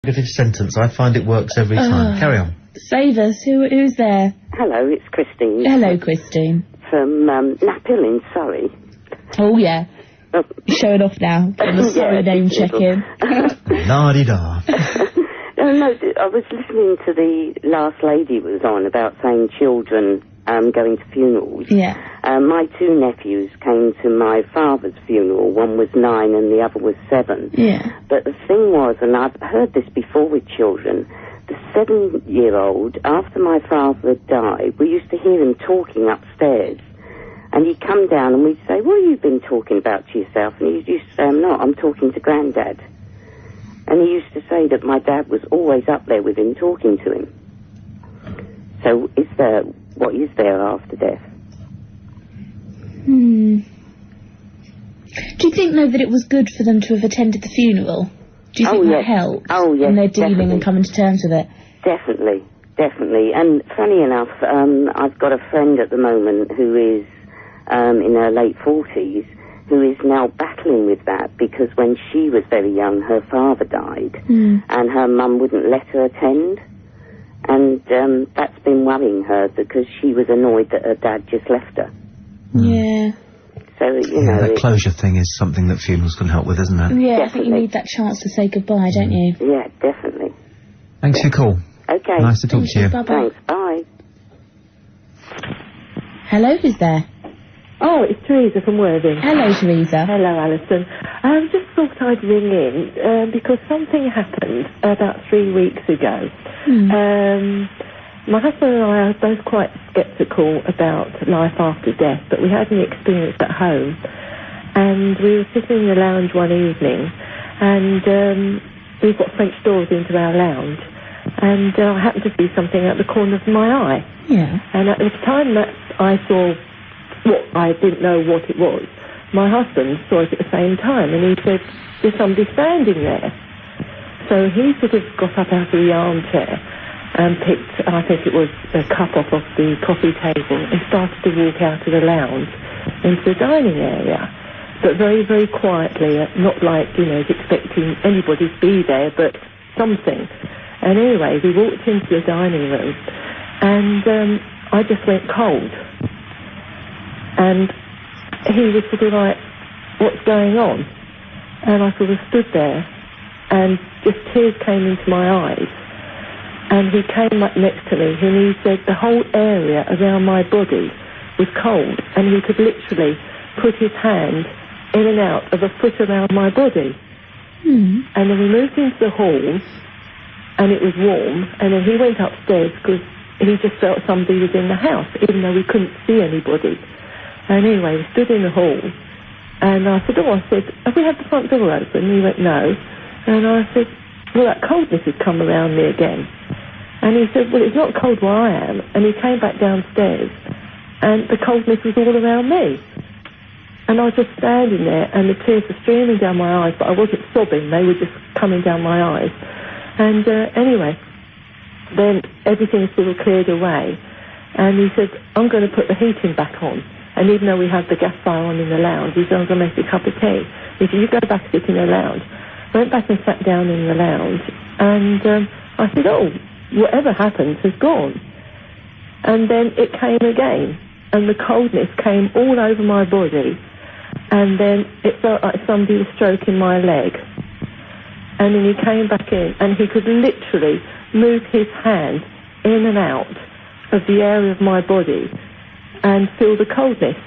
consecutive sentence. I find it works every time. Carry on. Save us. Who's there? Hello, it's Christine. Hello, Christine. From Naphill in Surrey. Oh, yeah. You're showing off now. Sorry, name check-in. La-di-da. No, I was listening to the last lady was on about saying children going to funerals. Yeah. My two nephews came to my father's funeral. One was 9 and the other was 7. Yeah. But the thing was, and I've heard this before with children, the 7-year-old, after my father died, we used to hear him talking upstairs. And he'd come down and we'd say, what have you been talking about to yourself? And he used to say, I'm not, I'm talking to Grandad. And he used to say that my dad was always up there with him, talking to him. So what is there after death? Do you think, though, that it was good for them to have attended the funeral? Do you think that helped? Oh, yes, in their dealing definitely. and coming to terms with it? Definitely. And funny enough, I've got a friend at the moment who is in her late 40s, who is now battling with that because when she was very young, her father died, and her mum wouldn't let her attend. And that's been worrying her because she was annoyed that her dad just left her. Yeah. So, you know... that closure thing is something that funerals can help with, isn't it? Yeah, Definitely. I think you need that chance to say goodbye, don't you? Yeah, definitely. Thanks for your call. Okay. Nice to talk to you. Bye-bye. Thanks. Bye. Hello, who's there? Oh, it's Teresa from Worthing. Hello, Teresa. Hello, Alison. I just thought I'd ring in because something happened about 3 weeks ago. My husband and I are both quite sceptical about life after death, but we had an experience at home. And we were sitting in the lounge one evening, and we've got French doors into our lounge. And I happened to see something at the corner of my eye. Yeah. And at the time that I saw what I didn't know what it was, my husband saw it at the same time, and he said, there's somebody standing there. So he sort of got up out of the armchair and picked, I think it was a cup off the coffee table, and started to walk out of the lounge into the dining area. But very, very quietly, not like, expecting anybody to be there, but something. And anyway, we walked into the dining room, and I just went cold. And he was sort of like, what's going on? And I sort of stood there, and just tears came into my eyes. And he came up next to me, and he said the whole area around my body was cold, and he could literally put his hand in and out of a foot around my body. And then we moved into the hall, and it was warm, and then he went upstairs because he just felt somebody was in the house, even though we couldn't see anybody. And anyway, we stood in the hall, and I said, have we had the front door open? And he went, no. And I said, well, that coldness has come around me again. And he said, well, it's not cold where I am. And he came back downstairs, and the coldness was all around me. And I was just standing there, and the tears were streaming down my eyes, but I wasn't sobbing. They were just coming down my eyes. And anyway, then everything sort of cleared away. And he said, I'm going to put the heating back on. And even though we had the gas fire on in the lounge, he said, I'm going to make you a cup of tea. He said, you go back and sit in the lounge. Went back and sat down in the lounge, and I said, oh, whatever happened has gone. And then it came again, and the coldness came all over my body, and then it felt like somebody was stroking my leg. And then he came back in, and he could literally move his hand in and out of the area of my body and feel the coldness.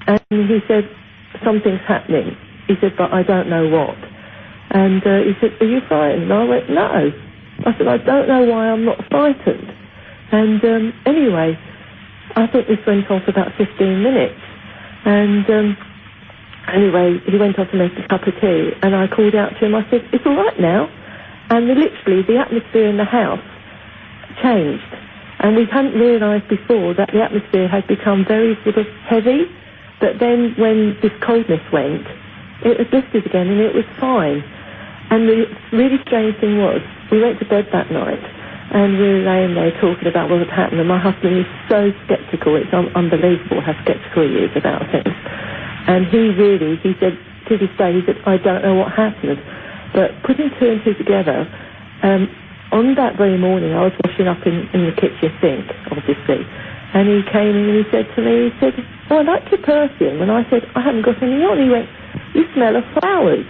And he said, something's happening. He said, but I don't know what. And he said, are you frightened? And I went, no. I said, I don't know why I'm not frightened. And anyway, I think this went on for about 15 minutes. And anyway, he went off to make a cup of tea, and I called out to him. I said, it's all right now. And literally, the atmosphere in the house changed. And we hadn't realised before that the atmosphere had become very sort of heavy. But then when this coldness went, it was lifted again, and it was fine. And the really strange thing was, we went to bed that night, and we were laying there talking about what had happened, and my husband is so sceptical. It's unbelievable how sceptical he is about things. And he said, to this day, he said, I don't know what happened. But putting two and two together, On that very morning, I was washing up in the kitchen sink, obviously, and he came in and he said to me, he said, "Oh, I like your perfume." And I said, "I haven't got any on." He went, "You smell of flowers."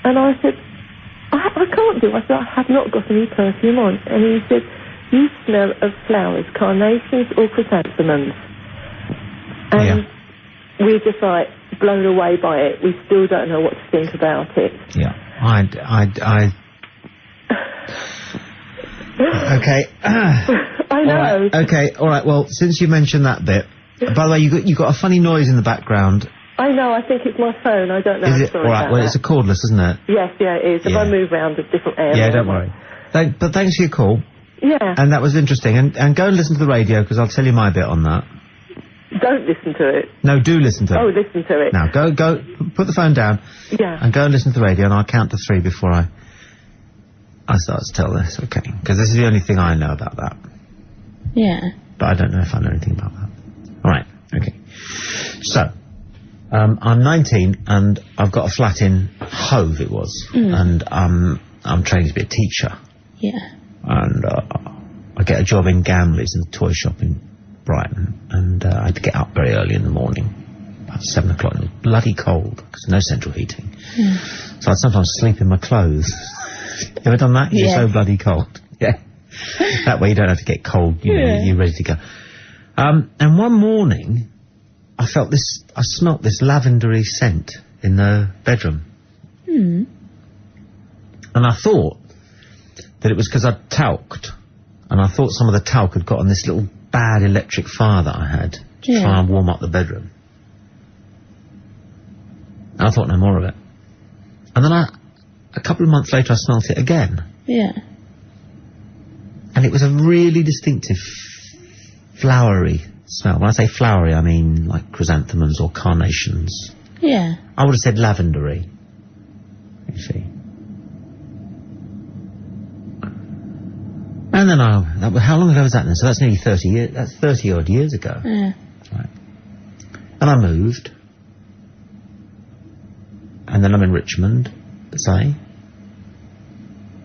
And I said, I can't do. I said, "I have not got any perfume on." And he said, "You smell of flowers, carnations or chrysanthemums." And we're just like blown away by it. We still don't know what to think about it. Yeah, Okay. I know. All right. Okay, all right. Well, since you mentioned that bit, by the way, you got a funny noise in the background. I know. I think it's my phone. I don't know. Is it? All right. Well, it's a cordless, isn't it? Yes, yeah, it is. If I move around to different areas. Yeah, don't worry. But thanks for your call. Yeah. And that was interesting. And go and listen to the radio, because I'll tell you my bit on that. Don't listen to it. No, do listen to it. Oh, listen to it. Now, go, put the phone down. Yeah. And go and listen to the radio, and I'll count to 3 before I start to tell this, okay? Because this is the only thing I know about that. Yeah. But I don't know if I know anything about that. All right, okay. So, I'm 19, and I've got a flat in Hove, it was. And I'm training to be a teacher. Yeah. And I get a job in Gamley's in the toy shop in Brighton. And I had to get up very early in the morning, about 7 o'clock. And it was bloody cold, because no central heating. Yeah. So I'd sometimes sleep in my clothes. You ever done that? You're so bloody cold. Yeah. That way you don't have to get cold, you know, you're ready to go. And one morning, I smelt this lavendery scent in the bedroom. And I thought that it was because I'd talked. And I thought some of the talc had got on this little bad electric fire that I had to try and warm up the bedroom. And I thought no more of it. And then a couple of months later, I smelt it again. Yeah. And it was a really distinctive, flowery smell. When I say flowery, I mean like chrysanthemums or carnations. Yeah. I would have said lavendery. You see. And then how long ago was that then? So that's nearly 30 years. That's 30 odd years ago. Yeah. Right. And I moved. And then I'm in Richmond, say.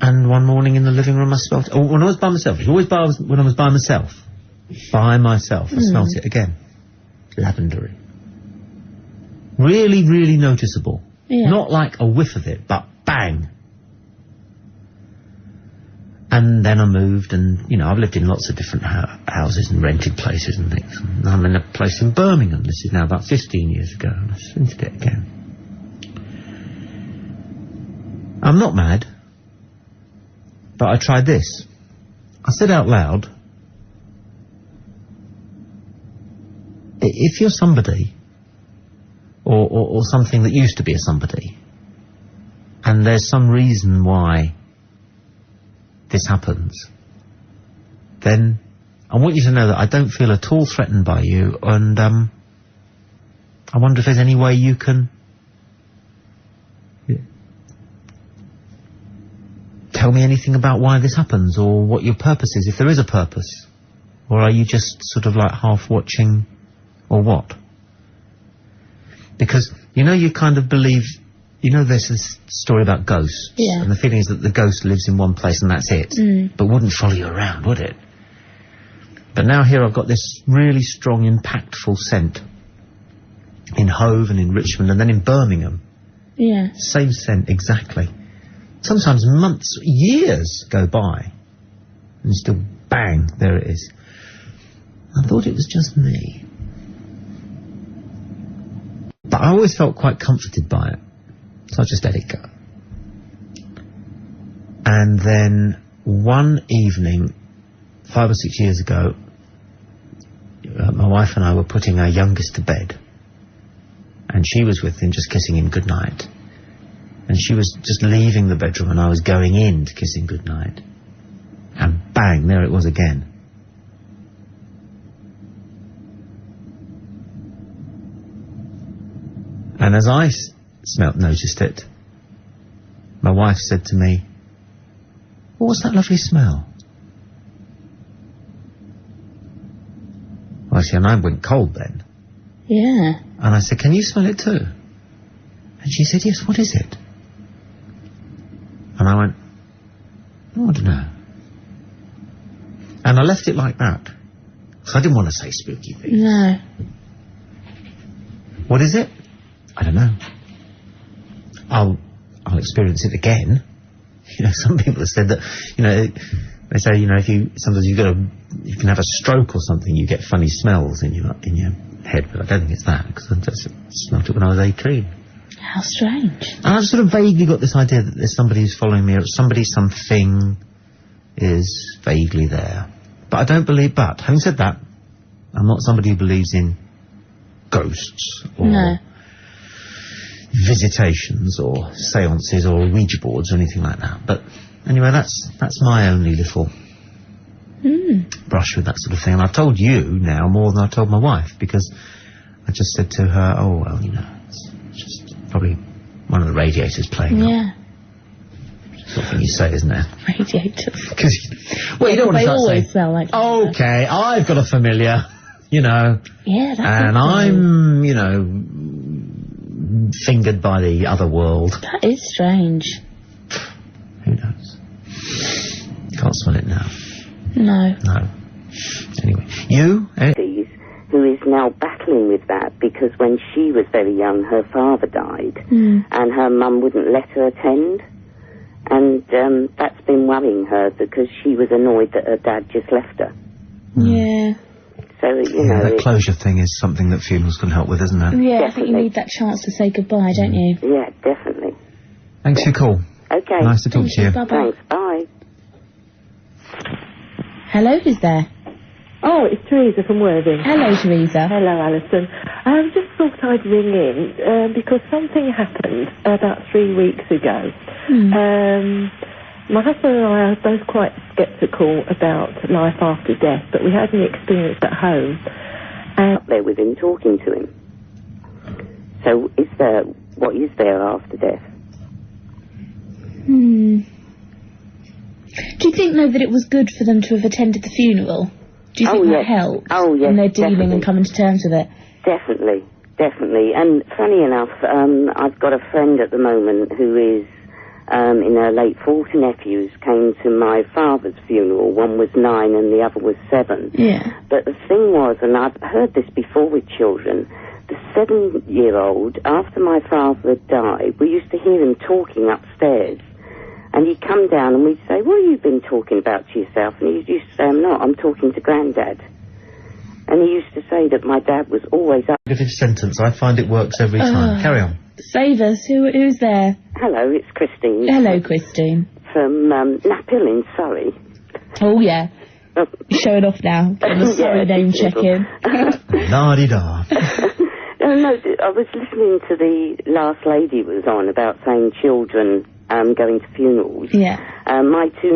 And one morning in the living room I smelt it. Oh, when I was by myself. It was always when I was by myself. By myself. I smelt it again. Lavendery. Really, really noticeable. Yeah. Not like a whiff of it, but bang. And then I moved, and, you know, I've lived in lots of different houses and rented places and things. And I'm in a place in Birmingham. This is now about 15 years ago, and I scented it again. I'm not mad, but I tried this. I said out loud, if you're somebody, or something that used to be a somebody, and there's some reason why this happens, then I want you to know that I don't feel at all threatened by you, and I wonder if there's any way you can tell me anything about why this happens, or what your purpose is, if there is a purpose. Or are you just sort of like half watching, or what? Because, you know, you kind of believe, you know, there's this story about ghosts, and the feeling is that the ghost lives in one place and that's it, but wouldn't follow you around, would it? But now here I've got this really strong, impactful scent in Hove and in Richmond and then in Birmingham. Yeah. Same scent, exactly. Sometimes months, years go by, and still, bang, there it is. I thought it was just me. But I always felt quite comforted by it, so I just let it go. And then one evening, 5 or 6 years ago, my wife and I were putting our youngest to bed, and she was with him, just kissing him goodnight. And she was just leaving the bedroom and I was going in to kiss him goodnight. And bang, there it was again. And as I noticed it, my wife said to me, "Well, what's that lovely smell?" Well, see, and I went cold then. Yeah. And I said, "Can you smell it too?" And she said, "Yes, what is it?" And I went, Oh, I don't know. And I left it like that. Because I didn't want to say spooky things. No. What is it? I don't know. I'll experience it again. You know, some people have said that, you know, they say, you know, sometimes you can have a stroke or something, you get funny smells in your head, but I don't think it's that, because I just smelt it when I was 18. How strange. And I've sort of vaguely got this idea that there's somebody who's following me, or something is vaguely there. But I don't believe, but having said that, I'm not somebody who believes in ghosts or visitations or seances or Ouija boards or anything like that. But anyway, that's my only little brush with that sort of thing. And I've told you now more than I've told my wife, because I just said to her, oh, well, you know, it's just probably one of the radiators playing up. Yeah. Sort of thing you say, isn't it? Radiators. Well, you don't want to start saying, smell like okay, I've got a familiar, you know. Yeah, that's and I'm, you know, fingered by the other world. That is strange. Who knows? Can't smell it now. No. No. Anyway, you? Who is now battling with that, because when she was very young, her father died, and her mum wouldn't let her attend. And that's been worrying her, because she was annoyed that her dad just left her. Yeah. So, you know... that closure thing is something that funerals can help with, isn't it? Yeah, I think you need that chance to say goodbye, don't you? Yeah, definitely. Thanks for your call. Okay. Nice to talk to you. Bye-bye. Thanks, bye. Hello, who's there? Oh, it's Teresa from Worthing. Hello, Teresa. Hello, Alison. I just thought I'd ring in because something happened about 3 weeks ago. My husband and I are both quite sceptical about life after death, but we had an experience at home. Up there with him, talking to him. So what is there after death? Do you think, though, that it was good for them to have attended the funeral? Do you think that helped? Oh, yes, in their dealing definitely. and coming to terms with it? Definitely. And funny enough, I've got a friend at the moment who is in her late 40s. Nephews came to my father's funeral. One was 9 and the other was 7. Yeah. But the thing was, and I've heard this before with children, the 7-year-old, after my father had died, we used to hear him talking upstairs. And he'd come down and we'd say, what have you been talking about to yourself? And he used to say, I'm not, I'm talking to Grandad. And he used to say that my dad was always up. Negative sentence, I find it works every time. Carry on. Save us. Who's there? Hello, it's Christine. Hello, Christine. From Naphill in Surrey. Oh, yeah. You're showing off now. I'm a sorry name check-in. La-di-da. No, I was listening to the last lady was on about saying children going to funerals. Yeah. My 2